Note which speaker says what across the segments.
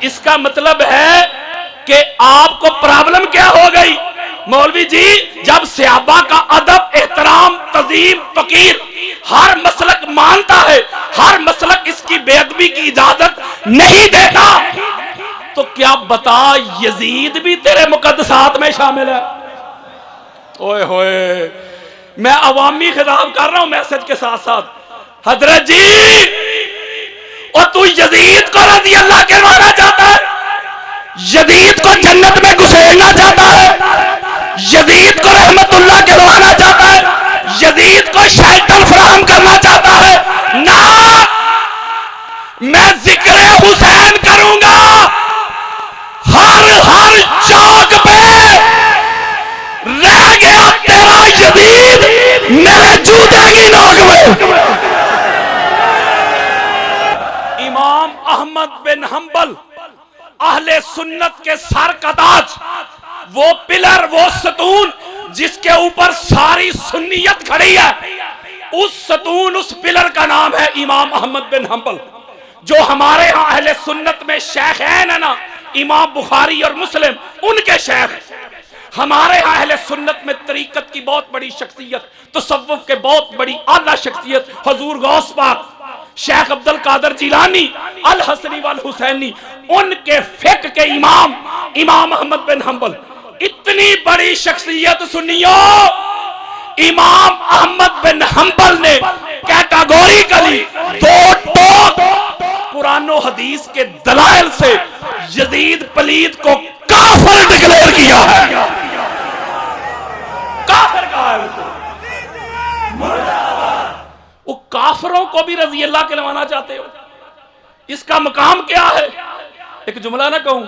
Speaker 1: اس کا مطلب ہے کہ آپ کو پرابلم کیا ہو گئی مولوی جی؟ جب صحابہ کا ادب، احترام، تعظیم، توقیر ہر مسلک مانتا ہے، ہر مسلک اس کی بے ادبی کی اجازت نہیں دیتا، تو کیا بتا یزید بھی تیرے مقدسات میں شامل ہے؟ اوئے ہوئے، میں عوامی خطاب کر رہا ہوں میسج کے ساتھ ساتھ۔ حضرت جی، اور تو یزید کو رضی اللہ کہلوانا چاہتا ہے؟ یزید کو جنت میں گھسیڑنا چاہتا ہے؟ یزید کو رحمت اللہ کہلوانا چاہتا ہے؟ یزید کو شیلٹر فراہم کرنا چاہتا ہے؟ نہ، میں ذکر حسین کروں گا ہر چوک پہ۔ رہ گیا تیرا یزید میرے جوتے کی نوک میں۔ امام احمد بن حنبل اہل سنت کے سر کا تاج، وہ پلر، وہ ستون جس کے اوپر ساری سنیت کھڑی ہے، اس ستون، اس پلر کا نام ہے امام احمد بن حنبل۔ جو ہمارے ہاں اہل سنت میں شیخین ہیں نا، امام بخاری اور مسلم، ان کے شیخ۔ ہمارے ہاں اہل سنت میں طریقت کی بہت بڑی شخصیت، تصوف کے بہت بڑی اعلیٰ شخصیت حضور غوث پاک، شیخ عبد القادر جیلانی، الحسنی والحسینی، ان کے فقہ کے امام امام احمد بن حنبل۔ اتنی بڑی شخصیت سنیوں، امام احمد بن حنبل نے کیٹاگوریکلی دو ٹوک قرآن و حدیث کے دلائل سے یزید پلید کو کافر ڈکلیئر کیا ہے۔ کافر کہا ہے وہ کافروں کو بھی رضی اللہ کہلوانا چاہتے ہو؟ اس کا مقام کیا ہے؟ ایک جملہ نہ کہوں،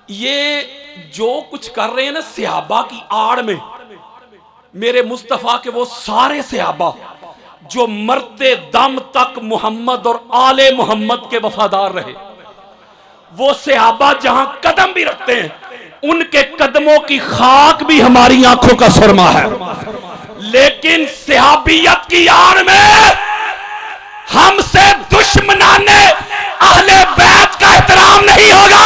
Speaker 1: یہ جو کچھ کر رہے ہیں نا صحابہ کی آڑ میں، میرے مصطفیٰ کے وہ سارے صحابہ جو مرتے دم تک محمد اور آل محمد کے وفادار رہے، وہ صحابہ جہاں قدم بھی رکھتے ہیں ان کے قدموں کی خاک بھی ہماری آنکھوں کا سرما ہے، لیکن صحابیت کی آڑ میں ہم سے دشمنان اہل بیت کا احترام نہیں ہوگا۔